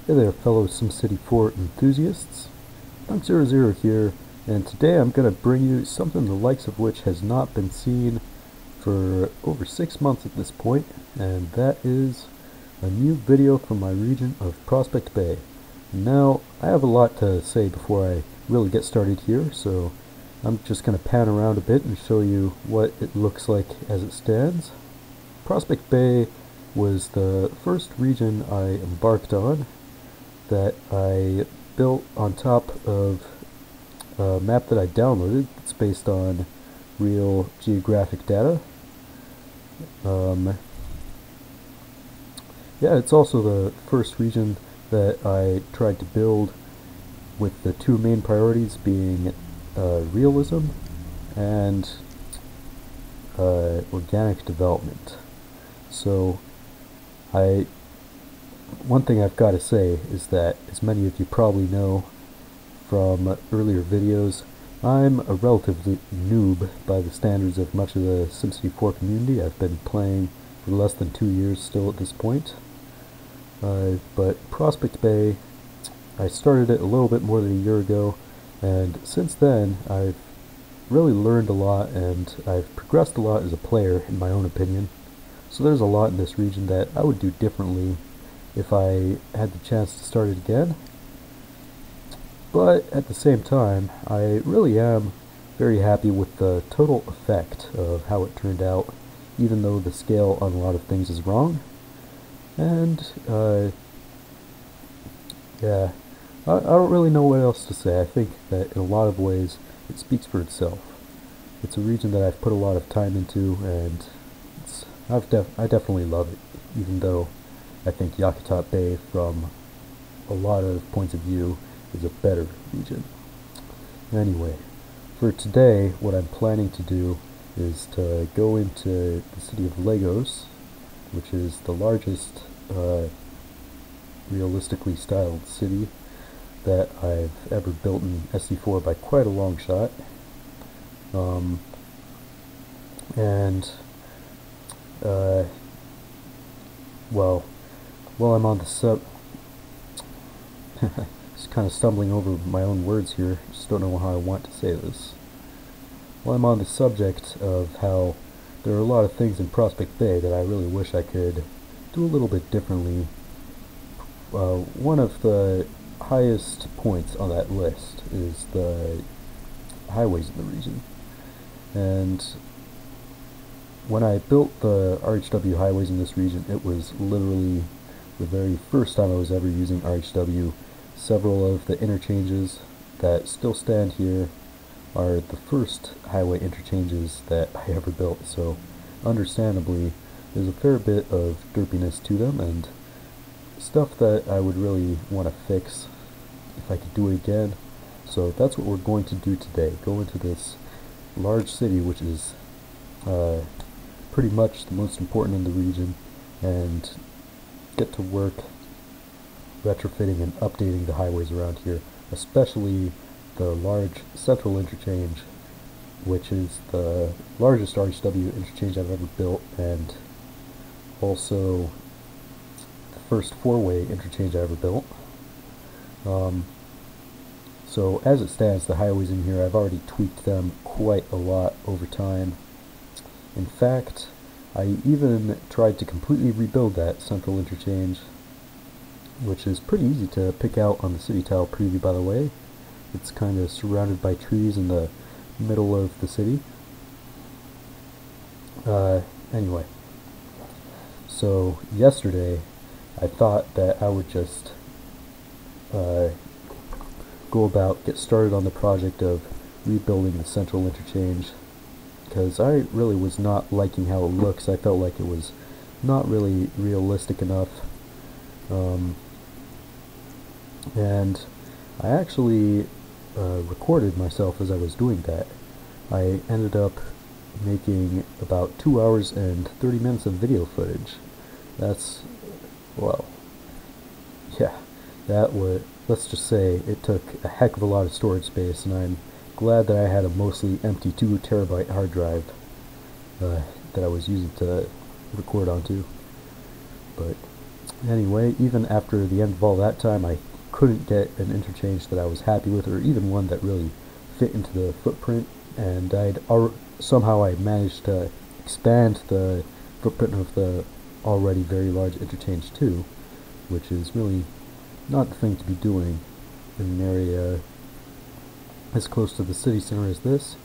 Hey there, fellow SimCity 4 enthusiasts. Dunk00 here, and today I'm going to bring you something the likes of which has not been seen for over 6 months at this point, and that is a new video from my region of Prospect Bay. Now, I have a lot to say before I really get started here, so I'm just going to pan around a bit and show you what it looks like as it stands. Prospect Bay was the first region I embarked on that I built on top of a map that I downloaded. It's based on real geographic data. Yeah, it's also the first region that I tried to build with the two main priorities being realism and organic development. So one thing I've got to say is that, as many of you probably know from earlier videos, I'm a relatively noob by the standards of much of the SimCity 4 community. I've been playing for less than 2 years still at this point. But Prospect Bay, I started it a little bit more than a year ago, and since then I've really learned a lot and I've progressed a lot as a player, in my own opinion. So there's a lot in this region that I would do differently if I had the chance to start it again. But at the same time, I really am very happy with the total effect of how it turned out, even though the scale on a lot of things is wrong. And yeah, I don't really know what else to say. I think that in a lot of ways it speaks for itself. It's a region that I've put a lot of time into, and I definitely love it, even though I think Yakutat Bay, from a lot of points of view, is a better region. Anyway, for today, what I'm planning to do is to go into the city of Lagos, which is the largest realistically styled city that I've ever built in SC4 by quite a long shot. Well, while I'm on the just kind of stumbling over my own words here, just don't know how I want to say this. While I'm on the subject of how there are a lot of things in Prospect Bay that I really wish I could do a little bit differently, one of the highest points on that list is the highways in the region. And when I built the RHW highways in this region, it was literally the very first time I was ever using RHW. Several of the interchanges that still stand here are the first highway interchanges that I ever built, so understandably there's a fair bit of derpiness to them and stuff that I would really want to fix if I could do it again. So that's what we're going to do today. Go into this large city, which is pretty much the most important in the region, and get to work retrofitting and updating the highways around here, especially the large central interchange, which is the largest RHW interchange I've ever built, and also the first four-way interchange I ever built. So as it stands, the highways in here, I've already tweaked them quite a lot over time. In fact, I even tried to completely rebuild that central interchange, which is pretty easy to pick out on the city tile preview, by the way. It's kind of surrounded by trees in the middle of the city. Anyway, so yesterday I thought that I would just get started on the project of rebuilding the central interchange, because I really was not liking how it looks. I felt like it was not really realistic enough. And I actually recorded myself as I was doing that. I ended up making about 2 hours and 30 minutes of video footage. That's, well, yeah, let's just say it took a heck of a lot of storage space, and I'm glad that I had a mostly empty 2 terabyte hard drive that I was using to record onto. But Anyway, even after the end of all that time, I couldn't get an interchange that I was happy with, or even one that really fit into the footprint, and somehow I managed to expand the footprint of the already very large interchange too, which is really not the thing to be doing in an area as close to the city center as this.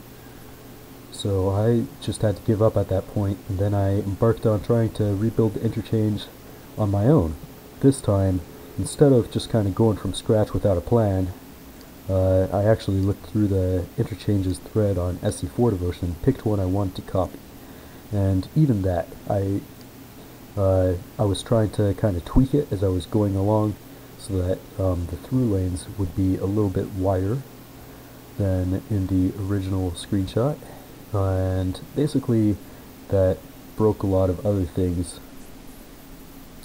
So I just had to give up at that point, and then I embarked on trying to rebuild the interchange on my own. This time, instead of just kind of going from scratch without a plan, I actually looked through the interchanges thread on SC4 Devotion and picked one I wanted to copy. And even that, I was trying to kind of tweak it as I was going along so that the through lanes would be a little bit wider than in the original screenshot. And basically that broke a lot of other things,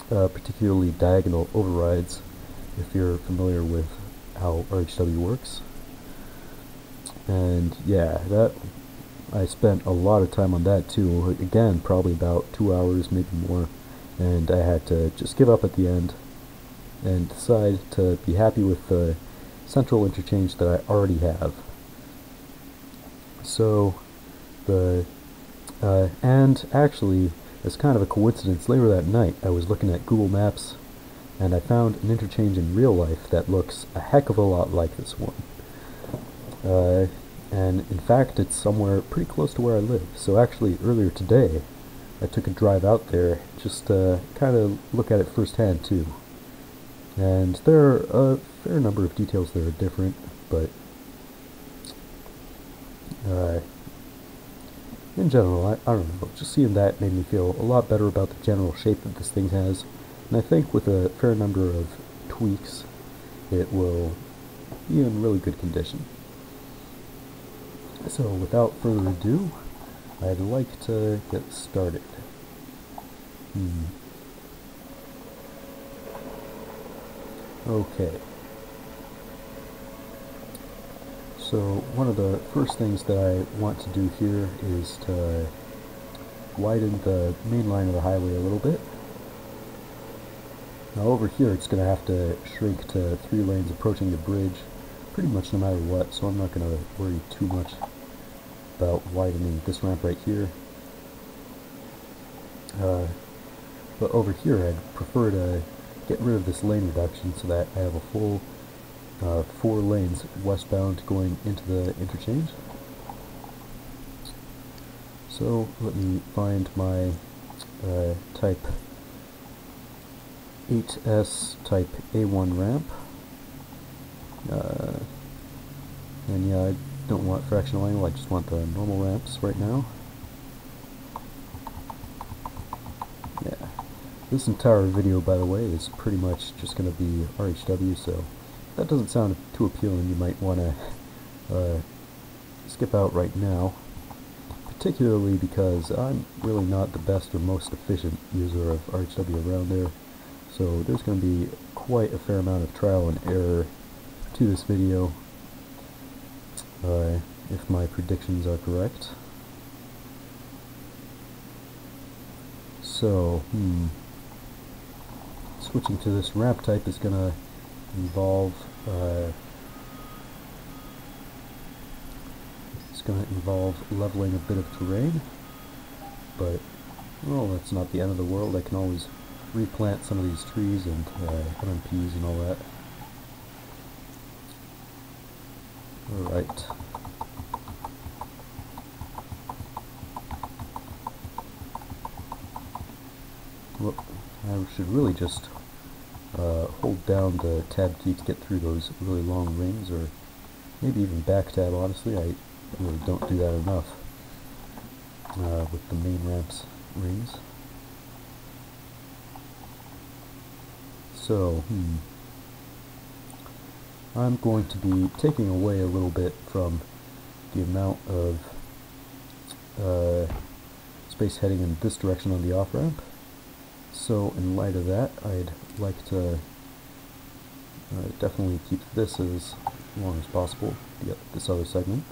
particularly diagonal overrides, if you're familiar with how RHW works. And yeah, that I spent a lot of time on that too. Again, probably about 2 hours, maybe more, and I had to just give up at the end and decide to be happy with the central interchange that I already have. So and actually, as kind of a coincidence, later that night I was looking at Google Maps and I found an interchange in real life that looks a heck of a lot like this one. And in fact, it's somewhere pretty close to where I live. So actually, earlier today, I took a drive out there just to kind of look at it firsthand too. And there are a fair number of details that are different, but in general, I don't know, just seeing that made me feel a lot better about the general shape that this thing has, and I think with a fair number of tweaks, it will be in really good condition. So without further ado, I'd like to get started. Okay. So one of the first things that I want to do here is to widen the main line of the highway a little bit. Now over here it's going to have to shrink to 3 lanes approaching the bridge pretty much no matter what, so I'm not going to worry too much about widening this ramp right here. But over here I'd prefer to get rid of this lane reduction so that I have a full 4 lanes westbound going into the interchange. So let me find my type 8S type A1 ramp. And yeah, I don't want fractional angle, I just want the normal ramps right now. Yeah. This entire video, by the way, is pretty much just going to be RHW, so if that doesn't sound too appealing, you might want to skip out right now, particularly because I'm really not the best or most efficient user of RHW around there, so there's going to be quite a fair amount of trial and error to this video, if my predictions are correct. So, switching to this ramp type is going to involve leveling a bit of terrain, but well, that's not the end of the world. I can always replant some of these trees and MMPs and all that. Alright. Well, I should really just hold down the tab key to get through those really long rings, or maybe even back tab, honestly. I really don't do that enough with the main ramps rings. So, I'm going to be taking away a little bit from the amount of space heading in this direction on the off-ramp. So in light of that, I'd like to definitely keep this as long as possible to get this other segment.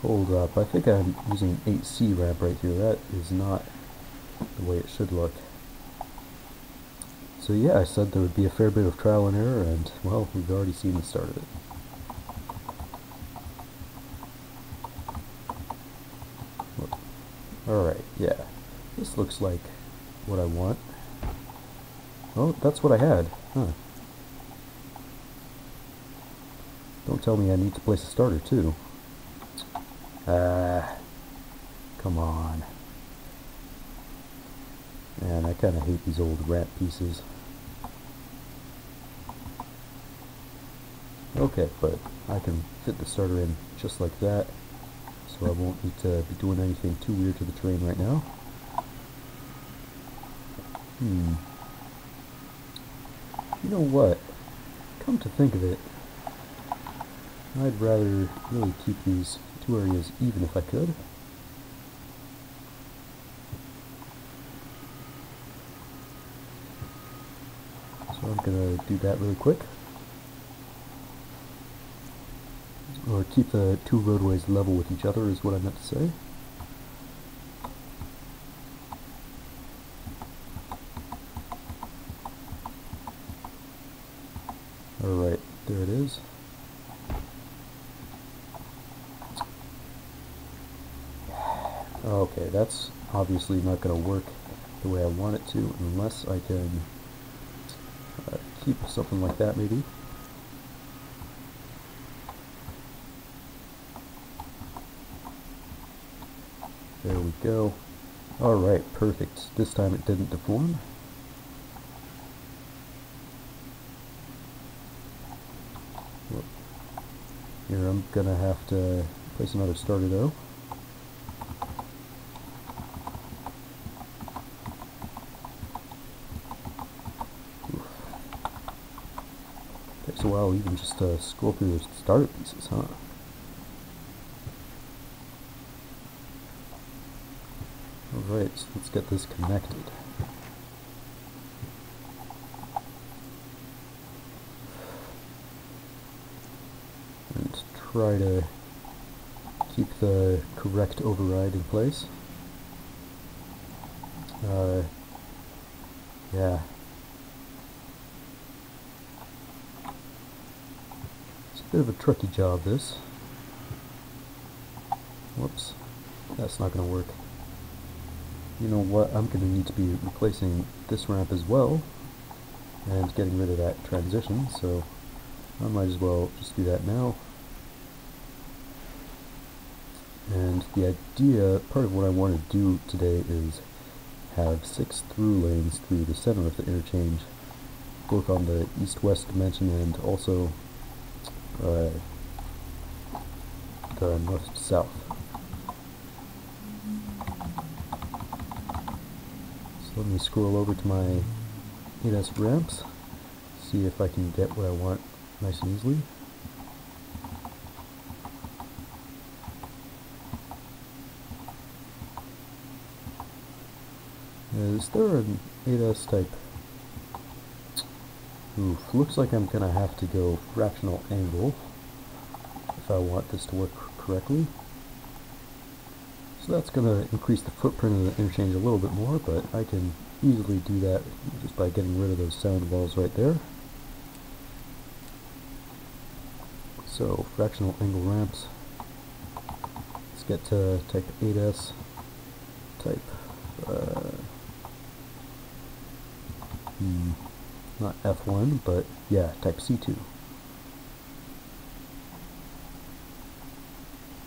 Hold up, I think I'm using an 8C ramp right here. That is not the way it should look. So yeah, I said there would be a fair bit of trial and error, and, well, we've already seen the start of it. Alright, yeah. This looks like what I want. Oh, that's what I had. Huh. Don't tell me I need to place a starter, too. Come on. Man, I kind of hate these old ramp pieces. Okay, but I can fit the starter in just like that, so I won't need to be doing anything too weird to the terrain right now. You know what? Come to think of it, I'd rather really keep these two areas even if I could. So I'm going to do that really quick. Or keep the two roadways level with each other is what I meant to say. Alright, there it is. Okay, that's obviously not going to work the way I want it to unless I can keep something like that maybe. There we go. Alright, perfect. This time it didn't deform. Here I'm gonna have to place another starter though. Takes a while even just to scroll through the starter pieces, huh? Alright, so let's get this connected. And try to keep the correct override in place. Yeah. It's a bit of a tricky job, this. Whoops. That's not going to work. You know what, I'm going to need to be replacing this ramp as well and getting rid of that transition, so I might as well just do that now. And the idea, part of what I want to do today is have 6 through lanes through the center of the interchange, both on the east-west dimension and also the north-south. So let me scroll over to my 8S ramps, see if I can get what I want nice and easily. Is there an 8S type? Oof, looks like I'm gonna have to go fractional angle if I want this to work correctly. So that's gonna increase the footprint of the interchange a little bit more, but I can easily do that just by getting rid of those sound walls right there. So fractional angle ramps. Let's get to type 8S, type not F1, but yeah, type C2.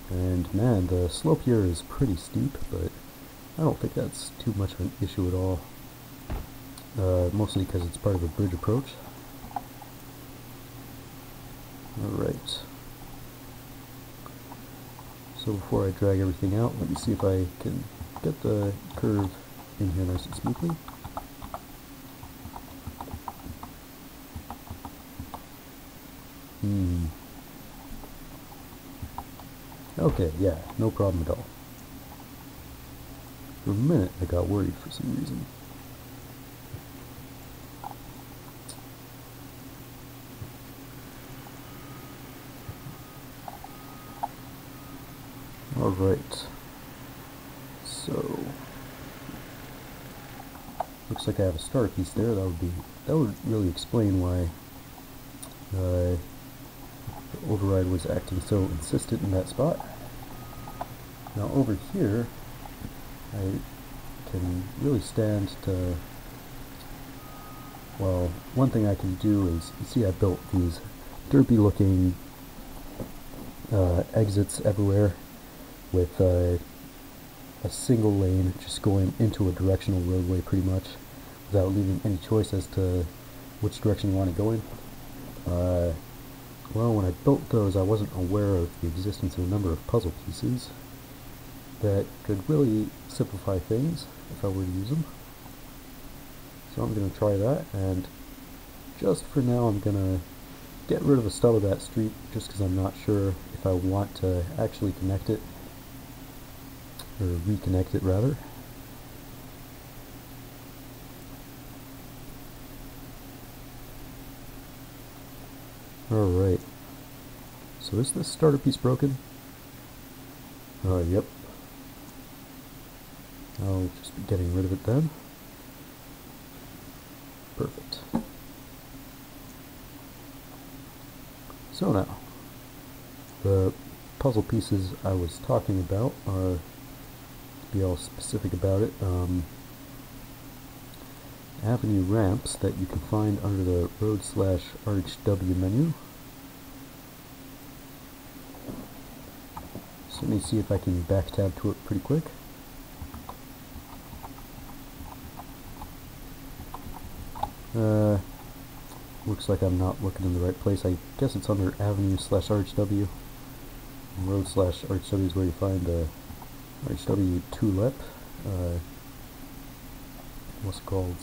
And man, the slope here is pretty steep, but I don't think that's too much of an issue at all. Mostly because it's part of a bridge approach. Alright. So before I drag everything out, let me see if I can get the curve in here nice and smoothly. Okay, yeah, no problem at all. For a minute, I got worried for some reason. Alright, so looks like I have a starter piece there. That would really explain why the override was acting so insistent in that spot. Now over here, I can really stand to, well, one thing I can do is, you see I built these derpy looking exits everywhere with a single lane just going into a directional roadway pretty much without leaving any choice as to which direction you want to go in. Well, when I built those, I wasn't aware of the existence of a number of puzzle pieces that could really simplify things if I were to use them. So I'm going to try that, and just for now I'm going to get rid of the stub of that street just because I'm not sure if I want to actually connect it, or reconnect it rather. Alright, so is this starter piece broken? Yep. I'll just be getting rid of it then. Perfect. So now, the puzzle pieces I was talking about are, to be all specific about it, avenue ramps that you can find under the road/RHW menu. So let me see if I can back tab to it pretty quick. Looks like I'm not looking in the right place. I guess it's under avenue/RHW. Road/RHW is where you find the RHW tulip. What's it called?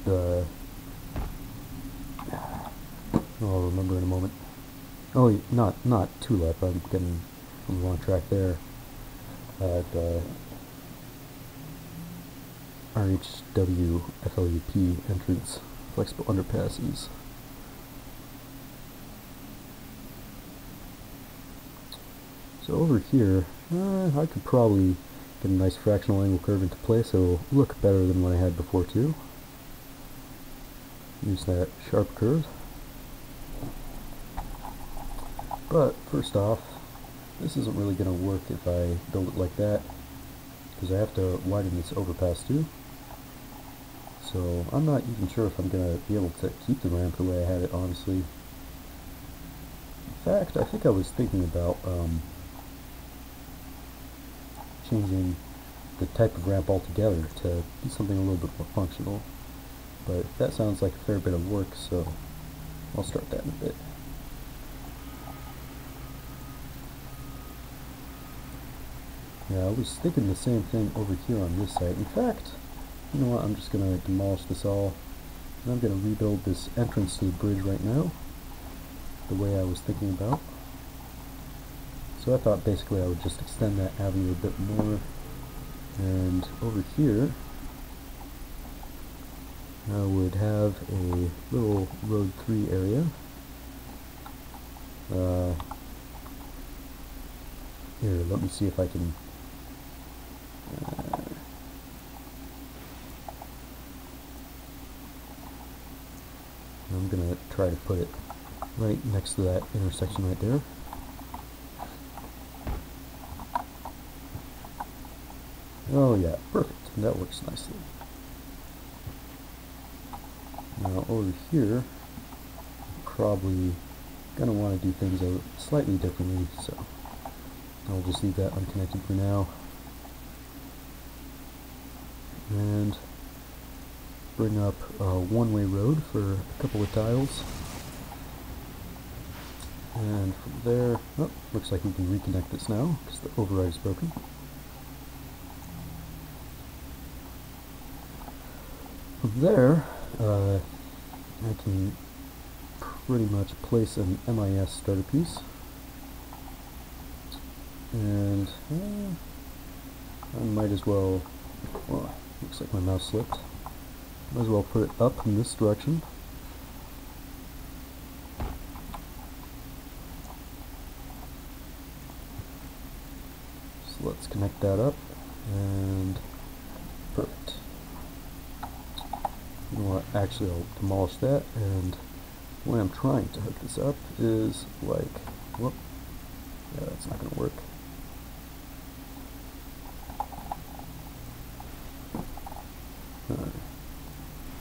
The I'll remember in a moment. Oh, not tulip. I'm getting on the wrong track there. The RHW FLUP entrance flexible underpasses. So over here, I could probably get a nice fractional angle curve into place, so it'll look better than what I had before too. Use that sharp curve. But first off, this isn't really going to work if I build it like that, because I have to widen this overpass too. So I'm not even sure if I'm going to be able to keep the ramp the way I had it, honestly. In fact, I think I was thinking about changing the type of ramp altogether to be something a little bit more functional. But that sounds like a fair bit of work, so I'll start that in a bit. Yeah, I was thinking the same thing over here on this site. In fact, you know what, I'm just going to demolish this all, and I'm going to rebuild this entrance to the bridge right now, the way I was thinking about. So I thought basically I would just extend that avenue a bit more, and over here I would have a little road 3 area. Here, let me see if I can I'm going to try to put it right next to that intersection right there. Oh yeah, perfect. That works nicely. Now over here, I'm probably going to want to do things slightly differently, so I'll just leave that unconnected for now. And bring up a one-way road for a couple of tiles. And from there, oh, looks like we can reconnect this now because the override is broken. From there, I can pretty much place an MIS starter piece. And I might as well, well, looks like my mouse slipped. Might as well put it up in this direction. So let's connect that up, and perfect. You know what, actually I'll demolish that, and the way I'm trying to hook this up is like, whoop, yeah, that's not going to work.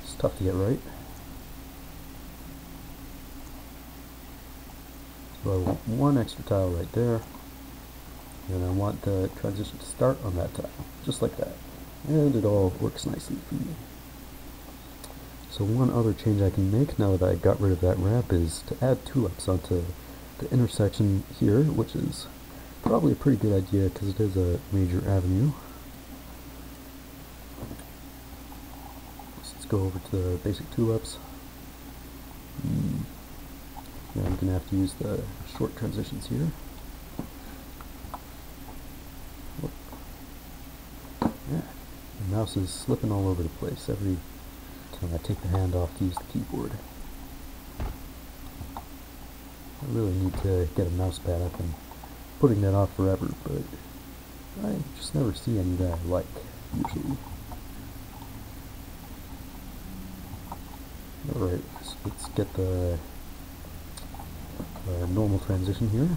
It's tough to get right. So I want one extra tile right there, and I want the transition to start on that tile, just like that. And it all works nicely for me. So one other change I can make now that I got rid of that ramp is to add tulips onto the intersection here, which is probably a pretty good idea because it is a major avenue. Let's go over to the basic tulips. Yeah, I'm going to have to use the short transitions here. Whoop. Yeah, the mouse is slipping all over the place every time I take the hand off to use the keyboard. I really need to get a mouse pad. I've been putting that off forever, but I just never see any that I like, usually. Alright, so let's get the normal transition here.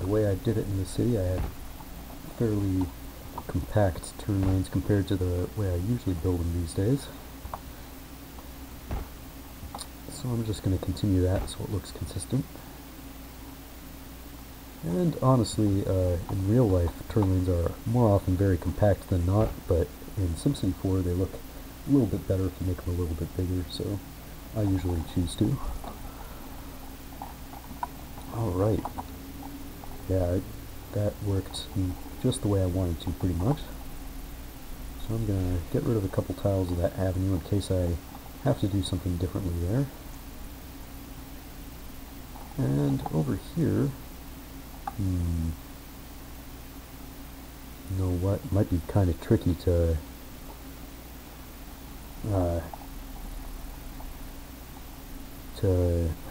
The way I did it in the city, I had fairly compact turn lanes compared to the way I usually build them these days. So I'm just going to continue that so it looks consistent. And honestly, in real life, turn lanes are more often very compact than not, but in SimCity 4 they look a little bit better if you make them a little bit bigger, so I usually choose to. Alright. Yeah, that worked just the way I wanted to, pretty much. So I'm going to get rid of a couple tiles of that avenue in case I have to do something differently there. And over here, you know what, it might be kind of tricky to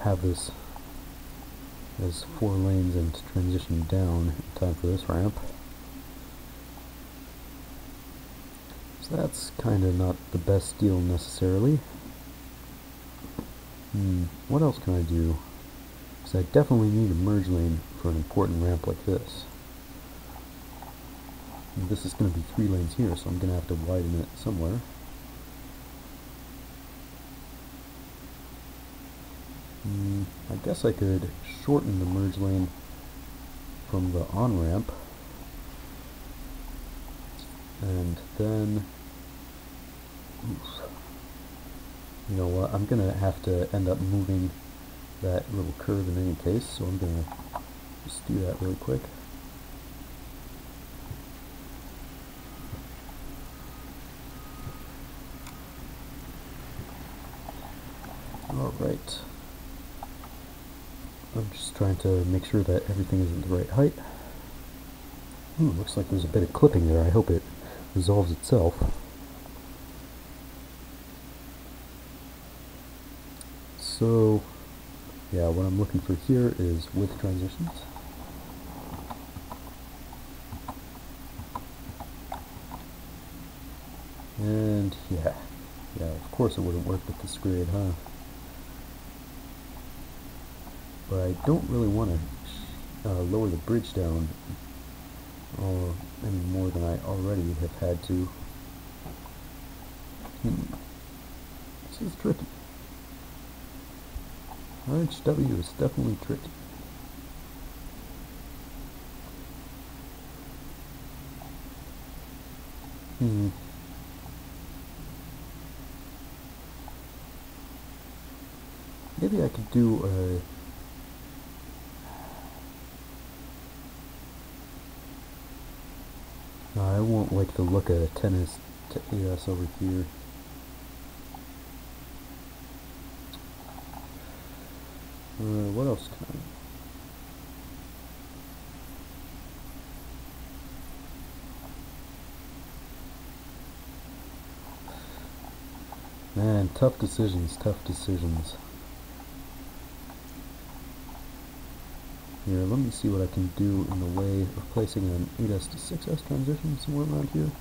have this as 4 lanes and to transition down in time for this ramp. So that's kind of not the best deal necessarily. What else can I do? Because I definitely need a merge lane for an important ramp like this. And this is going to be 3 lanes here, so I'm going to have to widen it somewhere. I guess I could shorten the merge lane from the on-ramp, and then, you know what, I'm going to have to end up moving that little curve in any case, so I'm going to just do that really quick. Alright. I'm just trying to make sure that everything is at the right height. Looks like there's a bit of clipping there. I hope it resolves itself. So, yeah, what I'm looking for here is width transitions. And yeah, of course it wouldn't work with this grid, huh? But I don't really want to lower the bridge down any more than I already have had to. This is tricky. RHW is definitely tricky. Maybe I could do a I won't like the look of tennis to AS over here. What else can I... Man, tough decisions, tough decisions. Here, let me see what I can do in the way of placing an 8S to 6S transition somewhere around here.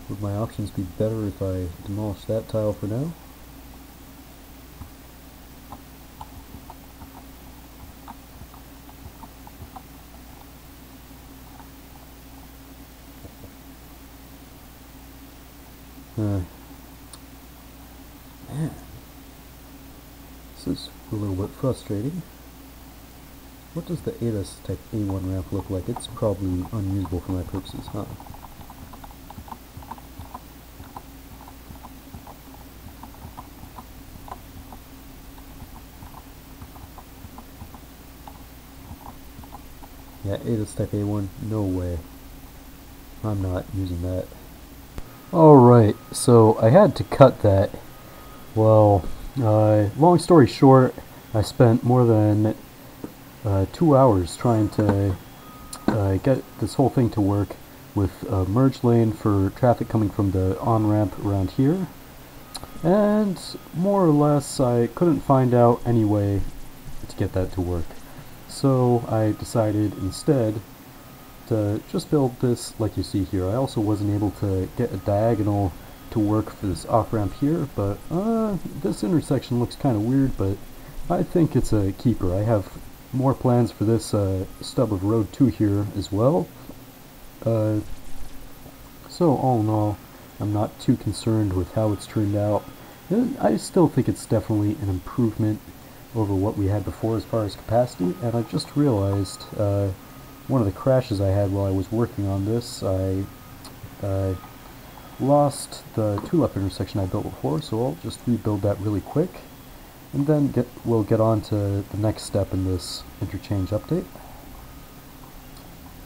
Would my options be better if I demolish that tile for now? Man, this is a little bit frustrating. What does the 8S type A1 ramp look like? It's probably unusable for my purposes, huh? Yeah, 8S type A1, no way. I'm not using that. Alright, so I had to cut that. Well, long story short, I spent more than 2 hours trying to get this whole thing to work with a merge lane for traffic coming from the on-ramp around here. And more or less, I couldn't find out any way to get that to work. So I decided instead to just build this like you see here. I also wasn't able to get a diagonal to work for this off-ramp here, but this intersection looks kind of weird, but I think it's a keeper. I have more plans for this stub of road 2 here as well. So all in all, I'm not too concerned with how it's turned out. I still think it's definitely an improvement over what we had before as far as capacity, and I just realized one of the crashes I had while I was working on this, I lost the two-lap intersection I built before, so I'll just rebuild that really quick, and then we'll get on to the next step in this interchange update.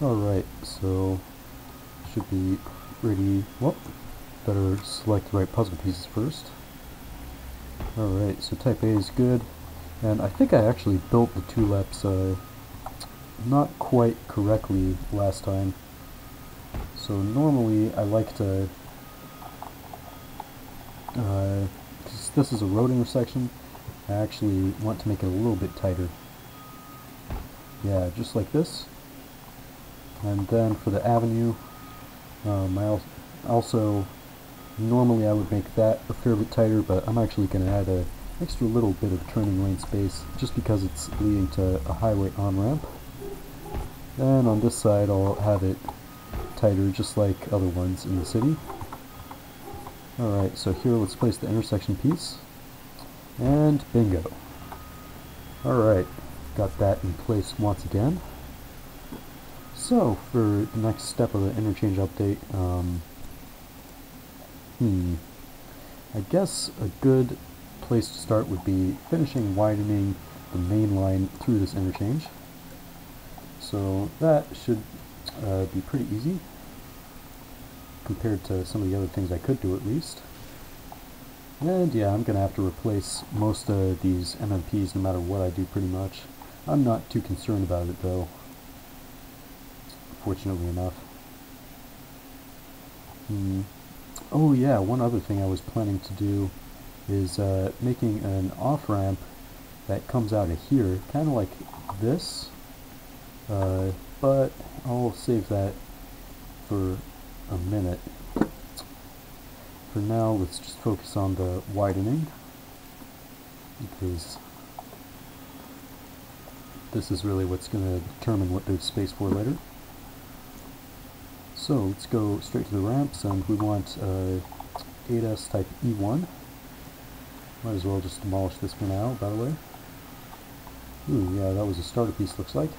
Alright, so should be ready. Well, better select the right puzzle pieces first. Alright, so type A is good, and I think I actually built the two laps not quite correctly last time. So normally I like to, because this is a road intersection, I actually want to make it a little bit tighter. Yeah, just like this. And then for the avenue, also normally I would make that a fair bit tighter, but I'm actually going to add an extra little bit of turning lane space just because it's leading to a highway on-ramp. And on this side I'll have it tighter just like other ones in the city. Alright, so here let's place the intersection piece. And bingo. Alright, got that in place once again. So, for the next step of the interchange update, I guess a good place to start would be finishing widening the main line through this interchange. So that should be pretty easy compared to some of the other things I could do at least. And yeah, I'm going to have to replace most of these MMPs no matter what I do pretty much. I'm not too concerned about it though, fortunately enough. Oh yeah, one other thing I was planning to do is making an off-ramp that comes out of here, kind of like this. But I'll save that for a minute. For now, let's just focus on the widening, because this is really what's going to determine what there's space for later. So let's go straight to the ramps, and we want 8S type E1. Might as well just demolish this for now, by the way. Ooh, yeah, that was a starter piece, looks like.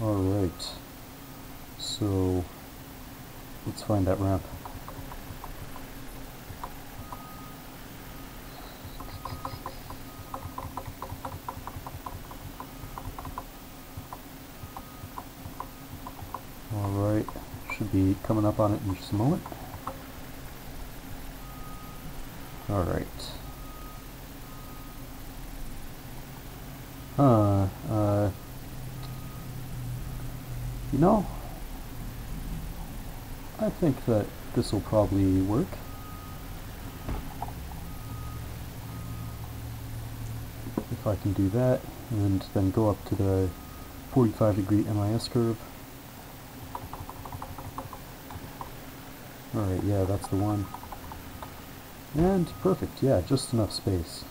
Alright, so let's find that ramp. Alright, should be coming up on it in just a moment. Alright. You know, I think that this will probably work. If I can do that, and then go up to the 45-degree MIS curve. Alright, yeah, that's the one. And perfect, yeah, just enough space.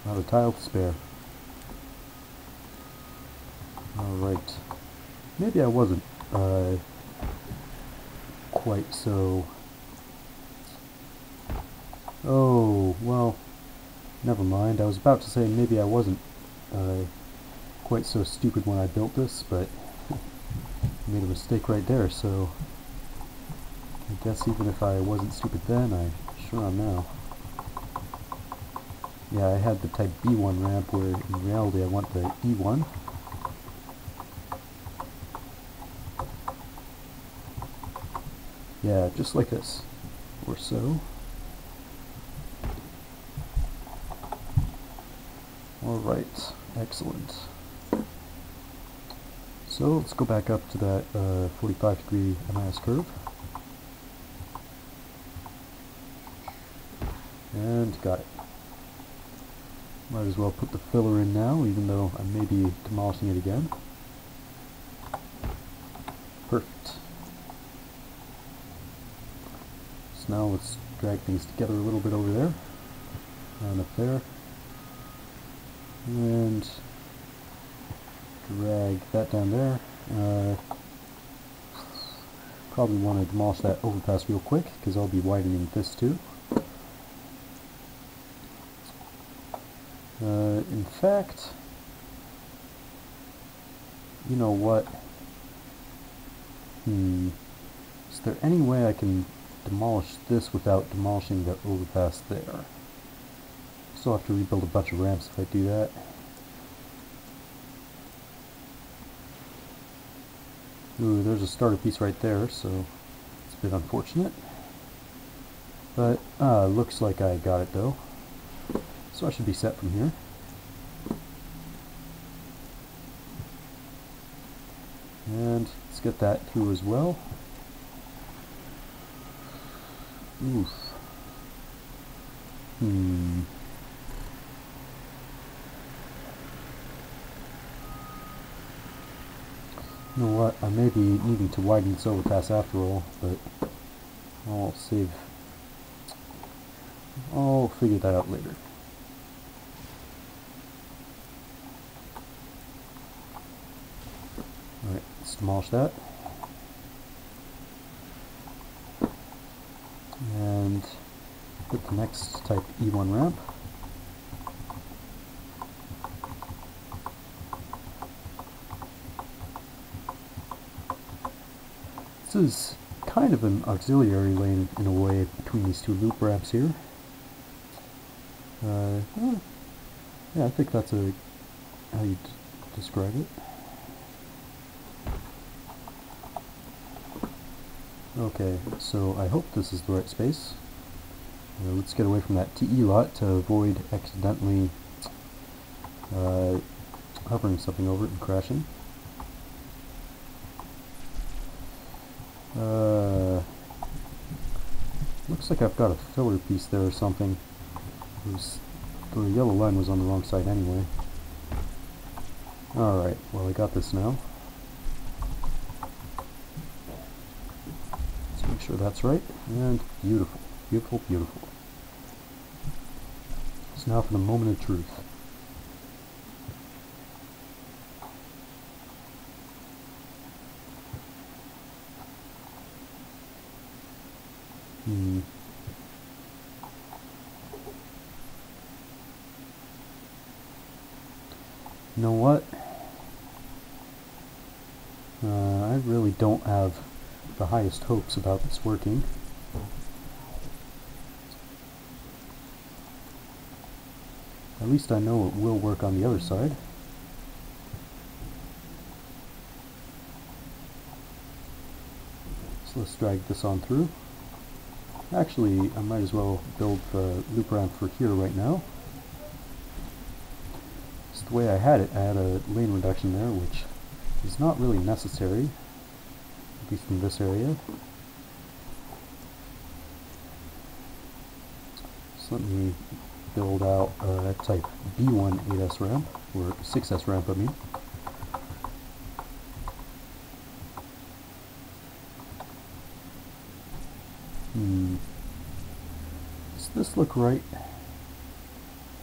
Not a tile to spare. Alright. Maybe I wasn't quite so... Oh, well, never mind. I was about to say maybe I wasn't quite so stupid when I built this, but I made a mistake right there, so I guess even if I wasn't stupid then, I sure am now. Yeah, I had the type B1 ramp where in reality I want the E1. Yeah, just like this, or so. Alright, excellent. So let's go back up to that 45-degree MIS curve. And got it. Might as well put the filler in now, even though I may be demolishing it again. Perfect. So now let's drag things together a little bit over there, and up there, and drag that down there. Probably want to demolish that overpass real quick, because I'll be widening this too. In fact, you know what? Is there any way I can demolish this without demolishing the overpass there? Still have to rebuild a bunch of ramps if I do that. Ooh, there's a starter piece right there, so it's a bit unfortunate. But looks like I got it though. So I should be set from here. And let's get that through as well. Oof. You know what, I may be needing to widen this overpass after all, but I'll figure that out later. Alright, let's demolish that. And put the next type E1 ramp. This is kind of an auxiliary lane in a way between these two loop ramps here. Yeah, I think that's how you describe it. Okay, so I hope this is the right space. Let's get away from that TE lot to avoid accidentally hovering something over it and crashing. Looks like I've got a filler piece there or something. The yellow line was on the wrong side anyway. Alright, well I got this now. Let's make sure that's right. And beautiful, beautiful, beautiful. So now for the moment of truth. You know what? I really don't have the highest hopes about this working. At least I know it will work on the other side. So let's drag this on through. Actually, I might as well build the loop ramp for here right now. Just the way I had it, I had a lane reduction there, which is not really necessary, at least in this area. let me build out a type B1 8S ramp, or 6S ramp I mean. Does this look right?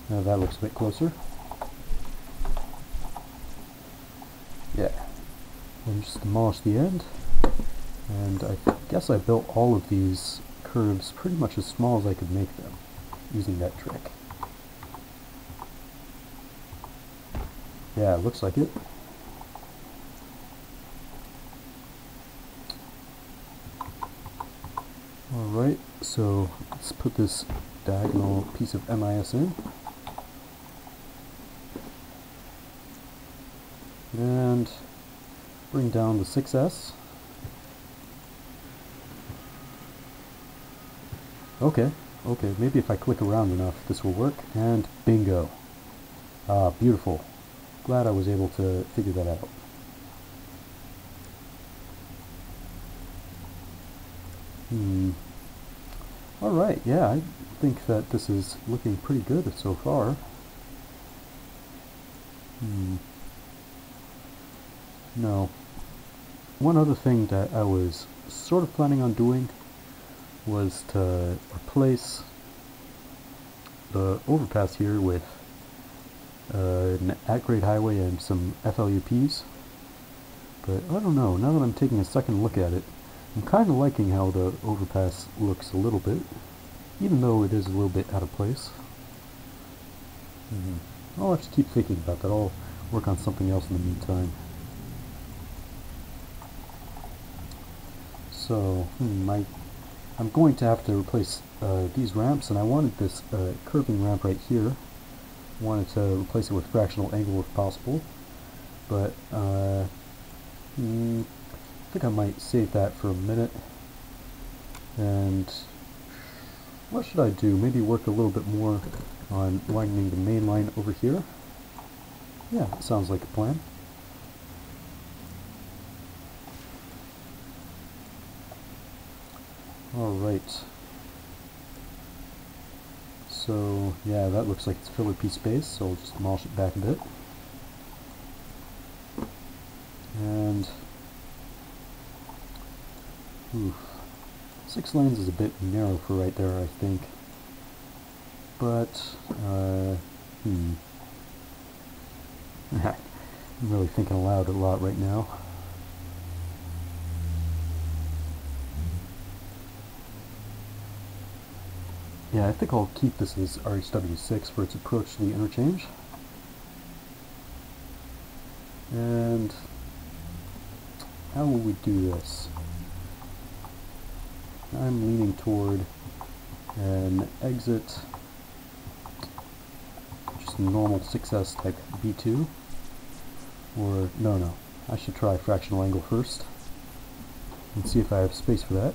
No, that looks a bit closer. Yeah. And just demolish the end. And I guess I built all of these curves pretty much as small as I could make them, using that trick. Yeah, it looks like it. Alright, so let's put this diagonal piece of MIS in. And bring down the 6S. Okay, maybe if I click around enough this will work, and bingo. Ah, beautiful. Glad I was able to figure that out. Alright, yeah, I think that this is looking pretty good so far. No. One other thing that I was sort of planning on doing was to replace the overpass here with an at-grade highway and some FLUPs. But I don't know, now that I'm taking a second look at it, I'm kind of liking how the overpass looks a little bit, even though it is a little bit out of place. I'll have to keep thinking about that. I'll work on something else in the meantime. So, I'm going to have to replace these ramps, and I wanted this curving ramp right here. I wanted to replace it with fractional angle if possible, but I think I might save that for a minute. And what should I do? Maybe work a little bit more on widening the main line over here. Yeah, that sounds like a plan. Alright. So, yeah, that looks like it's filler piece space, so I'll just demolish it back a bit. And 6 lanes is a bit narrow for right there, I think. But, I'm really thinking aloud a lot right now. Yeah, I think I'll keep this as RHW6 for its approach to the interchange. And how will we do this? I'm leaning toward an exit, just a normal 6S type B2, or no, I should try fractional angle first and see if I have space for that.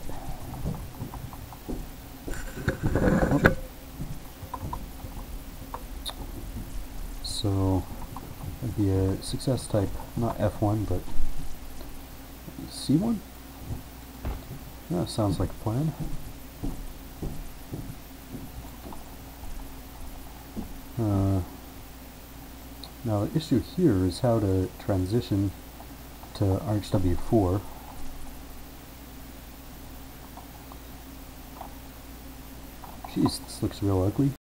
So that'd be a 6S type, not F1, but C1? Yeah, sounds like a plan. Now the issue here is how to transition to RHW4. Jeez, this looks real ugly.